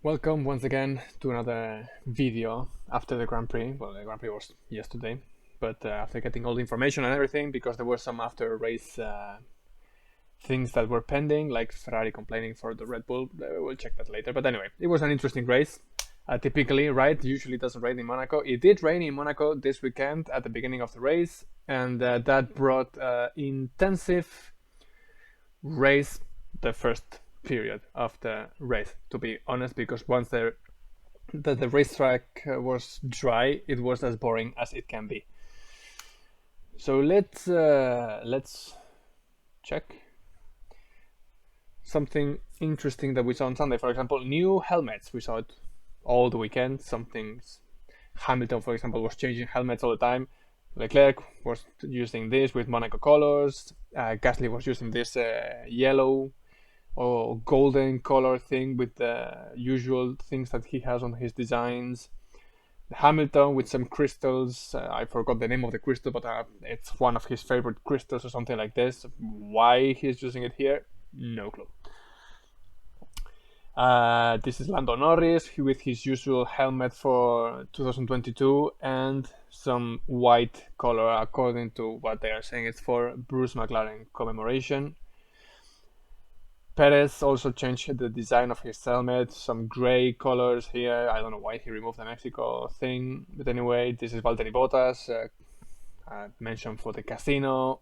Welcome once again to another video after the Grand Prix. Well, the Grand Prix was yesterday, but after getting all the information and everything, because there were some after race things that were pending, like Ferrari complaining for the Red Bull. We'll check that later. But anyway, it was an interesting race. Typically, right, usually it doesn't rain in Monaco. It did rain in Monaco this weekend at the beginning of the race, and that brought intensive race the first period of the race, to be honest, because once the racetrack was dry, it was as boring as it can be. So let's check something interesting that we saw on Sunday. For example, new helmets. We saw it all the weekend. Hamilton, for example, was changing helmets all the time. Leclerc was using this with Monaco colors. Gasly was using this yellow or golden color thing with the usual things that he has on his designs. Hamilton with some crystals. I forgot the name of the crystal, but it's one of his favorite crystals or something like this. Why he's using it here, no clue. This is Lando Norris with his usual helmet for 2022 and some white color, according to what they are saying it's for Bruce McLaren commemoration. Perez also changed the design of his helmet, some gray colors here. I don't know why he removed the Mexico thing, but anyway, this is Valtteri Bottas, mentioned for the casino.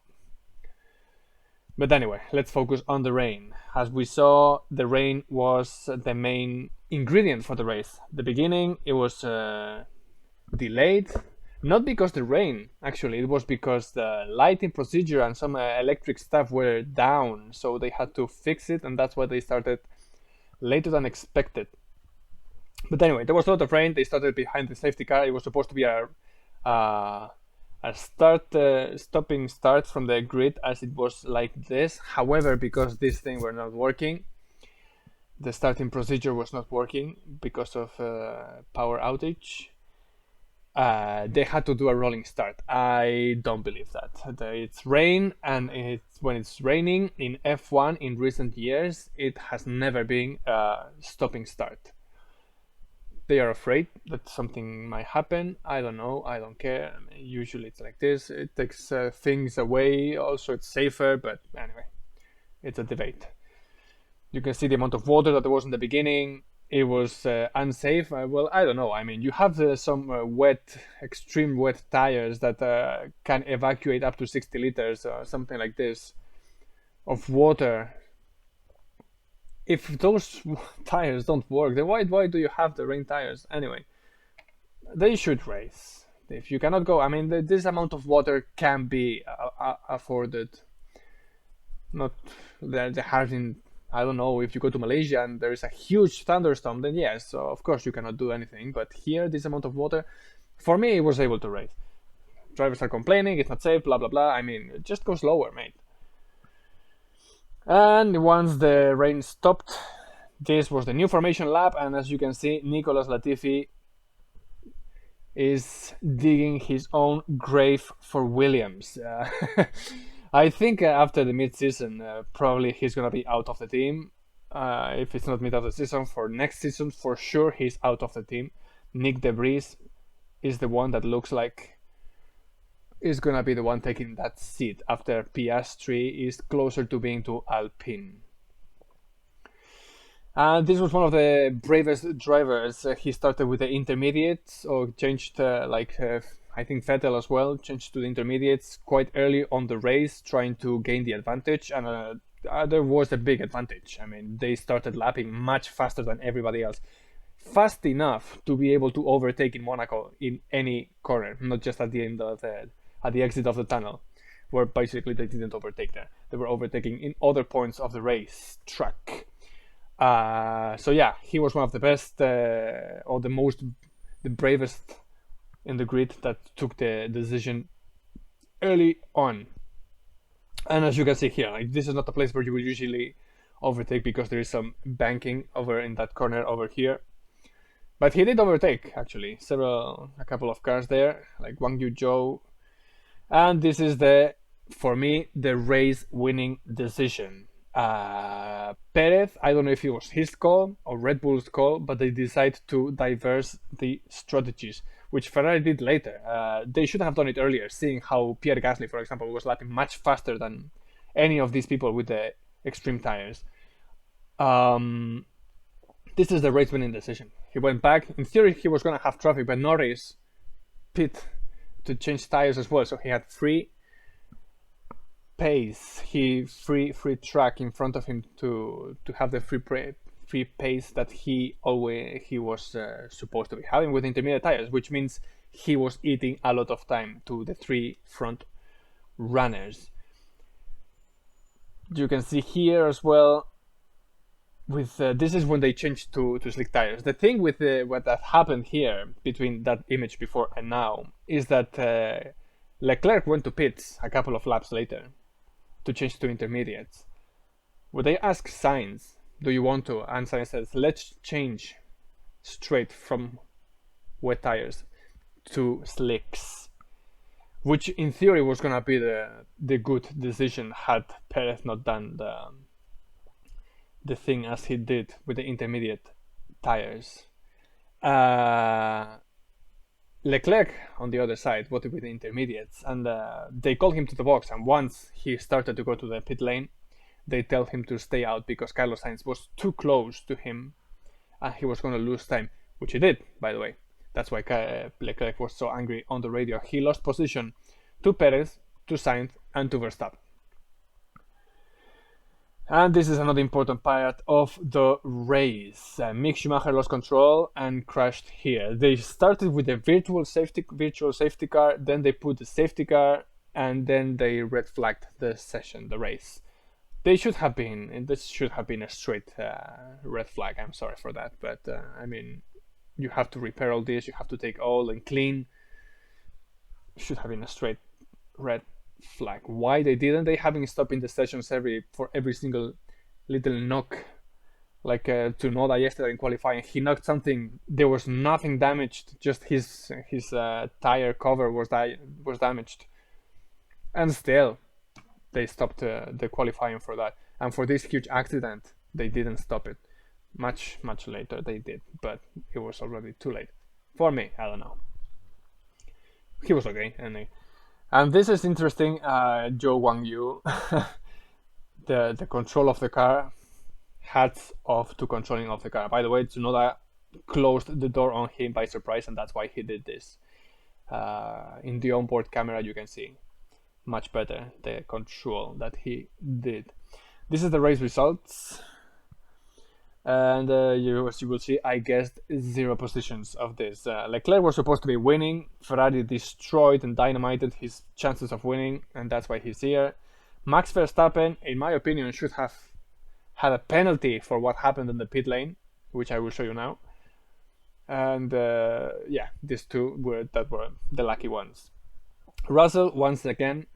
But anyway, let's focus on the rain. As we saw, the rain was the main ingredient for the race. The beginning, it was delayed. Not because the rain, actually, it was because the lighting procedure and some electric stuff were down, so they had to fix it, and that's why they started later than expected. But anyway, there was a lot of rain. They started behind the safety car. It was supposed to be a stopping start from the grid, as it was like this. However, because this thing were not working, the starting procedure was not working because of power outage. They had to do a rolling start. I don't believe that. It's rain, and when it's raining in F1 in recent years, it has never been a stopping start. They are afraid that something might happen. I don't know. I don't care. I mean, usually it's like this. It takes things away. Also, it's safer. But anyway, it's a debate. You can see the amount of water that there was in the beginning. It was unsafe. Well, I don't know. I mean, you have some extreme wet tires that can evacuate up to 60 liters or something like this of water. If those tires don't work, then why do you have the rain tires? Anyway, they should race. If you cannot go, I mean, this amount of water can be afforded. Not the hardened. I don't know, if you go to Malaysia and there is a huge thunderstorm, then yes, so of course you cannot do anything. But here, this amount of water, for me, it was able to race. Drivers are complaining, it's not safe, blah, blah, blah. I mean, just go slower, mate. And once the rain stopped, this was the new formation lap. And as you can see, Nicolas Latifi is digging his own grave for Williams. I think after the mid-season, probably he's gonna be out of the team. If it's not mid of the season, for next season, for sure he's out of the team. Nick De Vries is the one that looks like is gonna be the one taking that seat after Piastri is closer to being to Alpine. And this was one of the bravest drivers. He started with the intermediates, or changed I think Vettel as well changed to the intermediates quite early on the race, trying to gain the advantage, and there was a big advantage. I mean, they started lapping much faster than everybody else, fast enough to be able to overtake in Monaco in any corner, not just at the end of at the exit of the tunnel, where basically they didn't overtake there. They were overtaking in other points of the race track. So yeah, he was one of the best, or the bravest in the grid that took the decision early on. And as you can see here, like, this is not a place where you will usually overtake because there is some banking over in that corner over here. But he did overtake, actually, a couple of cars there, like Wang Yu Zhou. And this is for me, the race winning decision. Perez, I don't know if it was his call or Red Bull's call, but they decided to diverse the strategies, which Ferrari did later. They should have done it earlier, seeing how Pierre Gasly, for example, was lapping much faster than any of these people with the extreme tires. Um, this is the race winning decision. He went back. In theory, he was going to have traffic, but Norris pit to change tires as well, so he had free pace. He free track in front of him to have the free pace that he was supposed to be having with intermediate tires, which means he was eating a lot of time to the three front runners. You can see here as well. With this is when they changed to slick tires. The thing with what that happened here between that image before and now is that Leclerc went to pits a couple of laps later to change to intermediates. Would they ask Sainz, do you want to? And Sainz says, let's change straight from wet tires to slicks, which in theory was gonna be the good decision had Perez not done the thing as he did with the intermediate tires. Leclerc on the other side voted with the intermediates, and they called him to the box, and once he started to go to the pit lane, they tell him to stay out because Carlos Sainz was too close to him and he was going to lose time, which he did, by the way. That's why Leclerc was so angry on the radio. He lost position to Perez, to Sainz, and to Verstappen. And this is another important part of the race. Mick Schumacher lost control and crashed here. They started with a virtual safety car, then they put the safety car, and then they red flagged the race. This should have been a straight red flag. I'm sorry for that, but I mean, you have to repair all this, you have to take all and clean. Should have been a straight red flag. Why they didn't? They haven't stopped in the sessions for every single little knock. Like Tsunoda yesterday in qualifying, he knocked something. There was nothing damaged. Just his tire cover was damaged, and still they stopped the qualifying for that. And for this huge accident, they didn't stop it. Much later they did, but it was already too late. For me, I don't know. He was okay, anyway. And this is interesting, Zhou Guangyu, the control of the car, hats off to controlling of the car. By the way, Tsunoda closed the door on him by surprise, and that's why he did this. In the onboard camera, you can see much better the control that he did. This is the race results. And as you will see, I guessed 0 positions of this. Leclerc was supposed to be winning. Ferrari destroyed and dynamited his chances of winning, and that's why he's here. Max Verstappen, in my opinion, should have had a penalty for what happened in the pit lane, which I will show you now. And yeah, these two were the lucky ones. Russell, once again,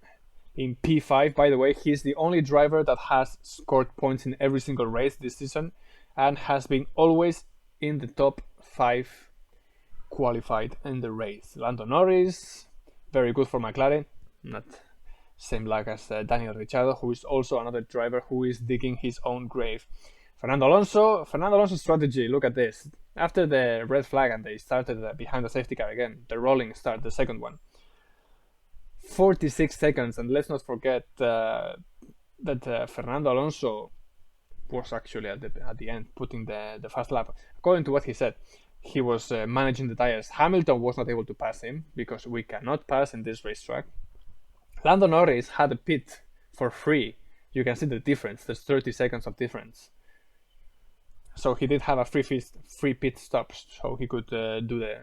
in P5. By the way, he's the only driver that has scored points in every single race this season, and has been always in the top 5 qualified in the race. Lando Norris, very good for McLaren, not same luck as Daniel Ricciardo, who is also another driver who is digging his own grave. Fernando Alonso's strategy, look at this. After the red flag and they started behind the safety car again, the rolling start, the second one. 46 seconds, and let's not forget that Fernando Alonso was actually at the end putting the fast lap. According to what he said, he was managing the tires. Hamilton was not able to pass him because we cannot pass in this racetrack. Lando Norris had a pit for free. You can see the difference. There's 30 seconds of difference. So he did have a free pit stop, so he could do the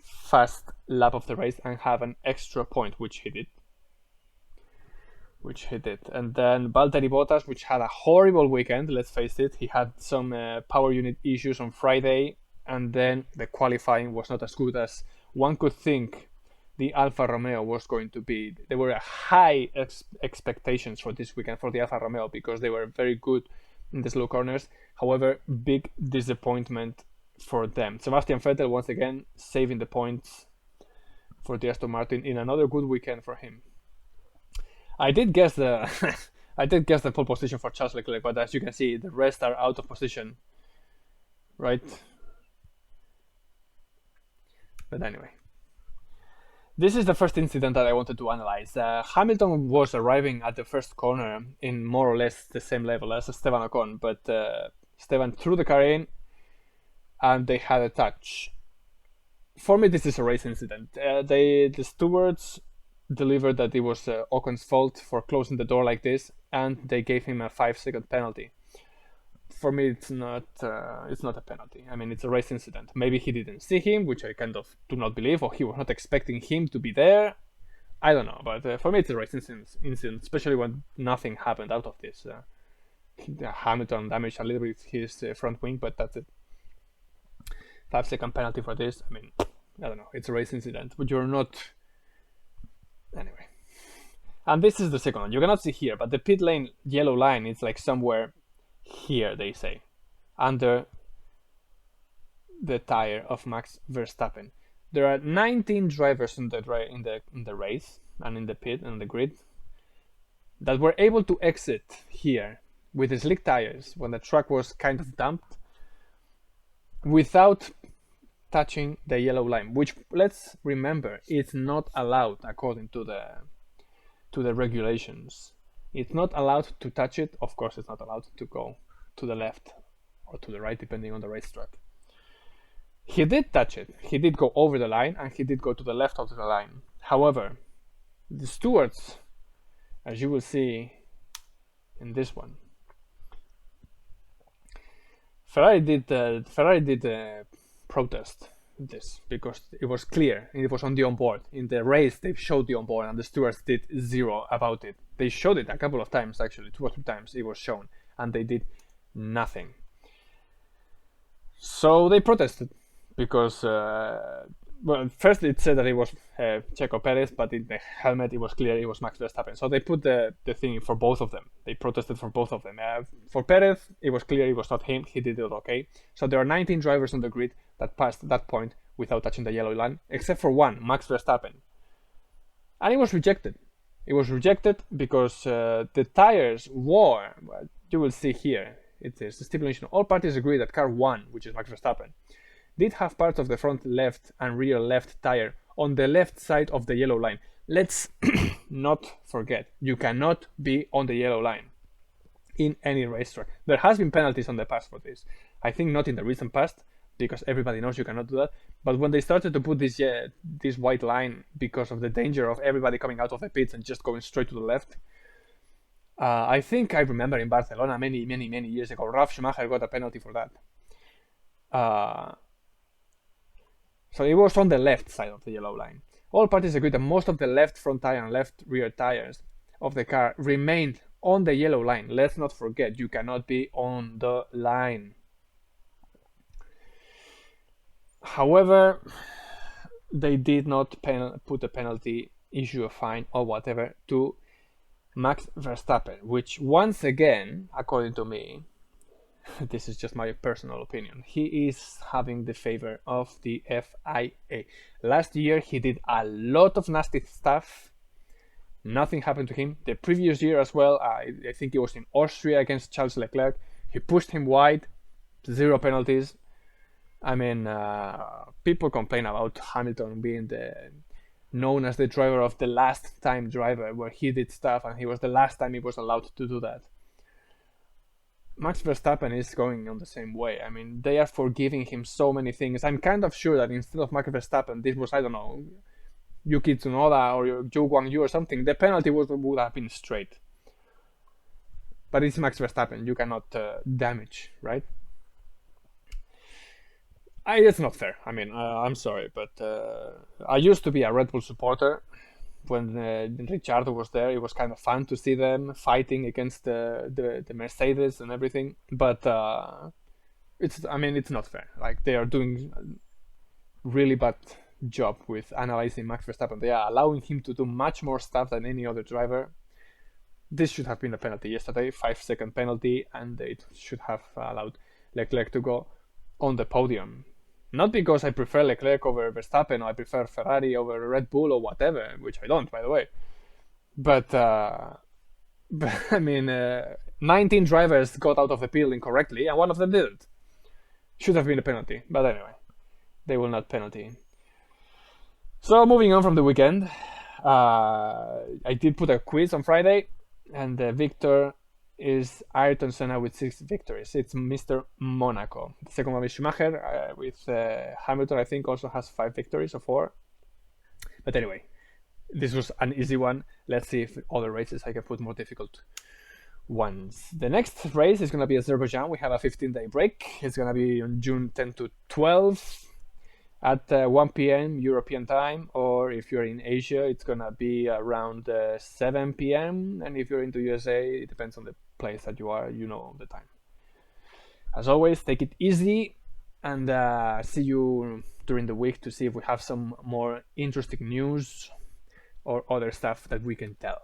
fast lap of the race and have an extra point, which he did. And then Valtteri Bottas, which had a horrible weekend, let's face it. He had some power unit issues on Friday, and then the qualifying was not as good as one could think the Alfa Romeo was going to be. There were high expectations for this weekend for the Alfa Romeo because they were very good in the slow corners. However, big disappointment for them. Sebastian Vettel, once again, saving the points for the Aston Martin in another good weekend for him. I did guess I did guess the pole position for Charles Leclerc, but as you can see, the rest are out of position, right? But anyway, this is the first incident that I wanted to analyze. Hamilton was arriving at the first corner in more or less the same level as Esteban Ocon, but Esteban threw the car in and they had a touch. For me, this is a race incident. The stewards delivered that it was Ocon's fault for closing the door like this, and they gave him a 5-second penalty. For me, it's not a penalty. I mean, it's a race incident. Maybe he didn't see him, which I kind of do not believe, or he was not expecting him to be there. I don't know, but for me, it's a race incident, especially when nothing happened out of this. Hamilton damaged a little bit his front wing, but that's it. 5-second penalty for this. I mean, I don't know. It's a race incident, but you're not. Anyway. And this is the second one. You cannot see here, but the pit lane yellow line is like somewhere here, they say, under the tire of Max Verstappen. There are 19 drivers in the race and in the pit and the grid that were able to exit here with the slick tires when the track was kind of damped without touching the yellow line, which, let's remember, is not allowed according to the regulations. It's not allowed to touch it. Of course, it's not allowed to go to the left or to the right, depending on the racetrack. He did touch it. He did go over the line, and he did go to the left of the line. However, the stewards, as you will see in this one, Ferrari did protest this because it was clear and it was on the onboard. In the race, they showed the onboard, and the stewards did zero about it. They showed it a couple of times, actually, 2 or 3 times it was shown, and they did nothing. So they protested because, well, first it said that it was Checo Perez, but in the helmet it was clear it was Max Verstappen. So they put the thing for both of them. They protested for both of them. For Perez, it was clear it was not him. He did it okay. So there are 19 drivers on the grid that passed that point without touching the yellow line, except for one, Max Verstappen. And it was rejected. It was rejected because the tires wore, you will see here, it is the stipulation. All parties agree that car 1, which is Max Verstappen, did have parts of the front left and rear left tire on the left side of the yellow line. Let's not forget, you cannot be on the yellow line in any racetrack. There has been penalties on the past for this. I think not in the recent past, because everybody knows you cannot do that. But when they started to put this white line because of the danger of everybody coming out of the pits and just going straight to the left, I think I remember in Barcelona many years ago, Ralf Schumacher got a penalty for that. So it was on the left side of the yellow line. All parties agreed that most of the left front tire and left rear tires of the car remained on the yellow line. Let's not forget, you cannot be on the line. However, they did not put a penalty, issue a fine or whatever to Max Verstappen, which once again, according to me, this is just my personal opinion, he is having the favor of the FIA. Last year he did a lot of nasty stuff. Nothing happened to him. The previous year as well, I think it was in Austria against Charles Leclerc. He pushed him wide, 0 penalties. I mean, people complain about Hamilton being known as the driver of the last time driver, where he did stuff and he was the last time he was allowed to do that. Max Verstappen is going on the same way. I mean, they are forgiving him so many things. I'm kind of sure that instead of Max Verstappen, this was, I don't know, Yuki Tsunoda or Zhou Guangyu or something, the penalty would have been straight. But it's Max Verstappen, you cannot damage, right? It's not fair. I mean, I'm sorry, but I used to be a Red Bull supporter. When Ricciardo was there, it was kind of fun to see them fighting against the Mercedes and everything. But it's not fair. Like, they are doing a really bad job with analyzing Max Verstappen. They are allowing him to do much more stuff than any other driver. This should have been a penalty yesterday, 5-second penalty, and they should have allowed Leclerc to go on the podium. Not because I prefer Leclerc over Verstappen, or I prefer Ferrari over Red Bull or whatever, which I don't, by the way. But But I mean, 19 drivers got out of the pit incorrectly, and one of them didn't. Should have been a penalty, but anyway, they will not penalty. So moving on from the weekend, I did put a quiz on Friday, and the victor is Ayrton Senna with 6 victories. It's Mr. Monaco. The second one is Schumacher with Hamilton. I think also has 5 victories or 4. But anyway, this was an easy one. Let's see if other races I can put more difficult ones. The next race is going to be Azerbaijan. We have a 15-day break. It's going to be on June 10 to 12 at 1 p.m. European time, or if you're in Asia, it's going to be around 7 p.m. And if you're into USA, it depends on the place that you are, you know the time. As always, take it easy, and see you during the week to see if we have some more interesting news or other stuff that we can tell.